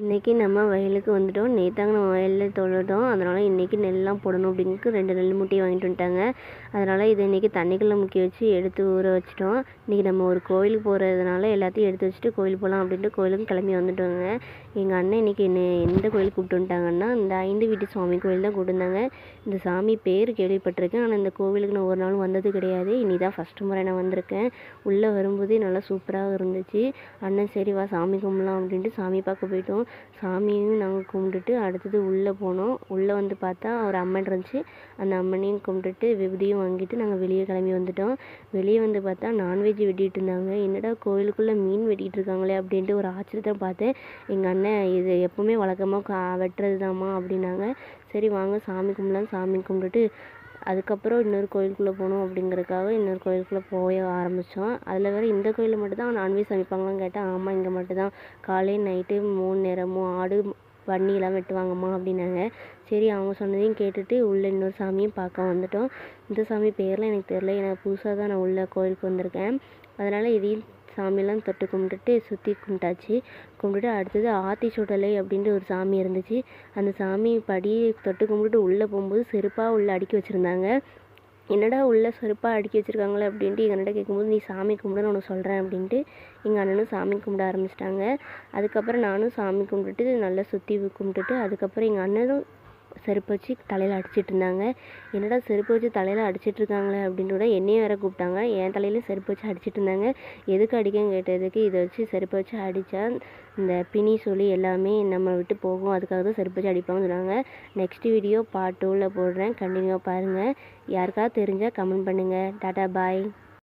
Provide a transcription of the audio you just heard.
இன்றைக்கி நம்ம வயலுக்கு வந்துட்டோம். நேத்தாங்க நம்ம வயலில் தொழுட்டோம். அதனால் இன்றைக்கி நெல்லாம் போடணும் அப்படின்ட்டு 2 நெல் மூட்டையை வாங்கிட்டு வந்துட்டாங்க. அதனால் இதை இன்றைக்கி தண்ணிக்குள்ளே முக்கி வச்சு எடுத்து ஊற வச்சிட்டோம். இன்றைக்கி நம்ம ஒரு கோயிலுக்கு போகிறதுனால எல்லாத்தையும் எடுத்து வச்சுட்டு கோயில் போகலாம் அப்படின்ட்டு கோயிலுக்கு கிளம்பி வந்துட்டோங்க. எங்கள் அண்ணன் இன்றைக்கி எந்த கோயிலுக்கு கூப்பிட்டு வந்துட்டாங்கன்னா, இந்த 5 வீட்டு சுவாமி கோயில் தான் கூப்பிட்டு வந்தாங்க. இந்த சாமி பேர் கேள்விப்பட்டிருக்கேன். ஆனால் இந்த கோவிலுக்கு நான் ஒரு நாளும் வந்தது கிடையாது. இனி தான் ஃபஸ்ட்டு முறை நான் வந்திருக்கேன். உள்ளே வரும்போதே நல்லா சூப்பராக இருந்துச்சு. அண்ணன் சரி வா சாமி கும்பிடலாம் அப்படின்ட்டு சாமி பார்க்க போயிட்டோம். சாமியையும் நாங்கள் கும்பிட்டுட்டு அடுத்தது உள்ளே போனோம். உள்ளே வந்து பார்த்தா ஒரு அம்மன் இருந்துச்சு. அந்த அம்மனையும் கும்பிட்டுட்டு விபூதியும் வாங்கிட்டு நாங்கள் வெளியே கிளம்பி வந்துட்டோம். வெளியே வந்து பார்த்தா நான்வெஜ் வெட்டிகிட்டு இருந்தாங்க. என்னடா கோயிலுக்குள்ளே மீன் வெட்டிகிட்டு இருக்காங்களே அப்படின்ட்டு ஒரு ஆச்சரியத்தை பார்த்தேன். எங்கள் அண்ணன் இது எப்போவுமே வழக்கமாக வெட்டுறது தாம்மா அப்படின்னாங்க. சரி வாங்க சாமி கும்பிடலாம் சாமி கும்பிட்டுட்டு அதுக்கப்புறம் இன்னொரு கோயிலுக்குள்ளே போகணும் அப்படிங்கிறதுக்காக இன்னொரு கோயிலுக்குள்ளே போய் ஆரம்பித்தோம். அதில் வேறு இந்த கோயிலில் மட்டும்தான் நான்வெஜ் சமைப்பாங்களான்னு கேட்டால் ஆமாம் இங்கே மட்டும்தான் காலை நைட்டு 3 நேரமும் ஆடு பன்னிலாம் வெட்டுவாங்கம்மா அப்படின்னாங்க. சரி அவங்க சொன்னதையும் கேட்டுட்டு உள்ளே இன்னொரு சாமியும் பார்க்க வந்துட்டோம். இந்த சாமி பேர்லாம் எனக்கு தெரில. எனக்கு புதுசாக தான் நான் உள்ள கோயிலுக்கு வந்திருக்கேன். அதனால் இதையும் சாமியெல்லாம் தொட்டு கும்பிட்டுட்டு சுற்றி கும்பிட்டாச்சு. கும்பிட்டுட்டு அடுத்தது ஆத்திச்சூடலை அப்படின்ட்டு ஒரு சாமி இருந்துச்சு. அந்த சாமி படி தொட்டு கும்பிட்டுட்டு உள்ளே போகும்போது செருப்பாக உள்ளே அடுக்கி வச்சுருந்தாங்க. என்னடா உள்ளே செருப்பாக அடுக்கி வச்சுருக்காங்களே அப்படின்ட்டு எங்கள் அண்ணன்ட்ட கேட்கும்போது நீ சாமி கும்பிடுன்னு உனக்கு சொல்கிறேன் அப்படின்ட்டு எங்கள் அண்ணனும் சாமி கும்பிட ஆரம்பிச்சிட்டாங்க. அதுக்கப்புறம் நானும் சாமி கும்பிட்டுட்டு நல்லா சுற்றி கும்பிட்டுட்டு அதுக்கப்புறம் எங்கள் அண்ணனும் செருப்பு வச்சு தலையில் அடிச்சிட்டு இருந்தாங்க. என்னடா செருப்பு வச்சு தலையில் அடிச்சிட்ருக்காங்களே அப்படின்ட்டு கூட என்னையும் வேறு கூப்பிட்டாங்க. என் தலையிலையும் செருப்பு வச்சு அடிச்சிட்டு இருந்தாங்க. எதுக்கு அடிக்கன்னு கேட்டதுக்கு இதை வச்சு செருப்பை வச்சு அடித்தா இந்த பிணி சொல்லி எல்லாமே நம்ம விட்டு போகும், அதுக்காக தான் செருப்பு வச்சு அடிப்பாங்கன்னு சொன்னாங்க. நெக்ஸ்ட் வீடியோ பார்ட் 2ல் போடுறேன். கண்டினியூவாக பாருங்கள். யாருக்காவது தெரிஞ்சால் கமெண்ட் பண்ணுங்கள். டாட்டா பாய்.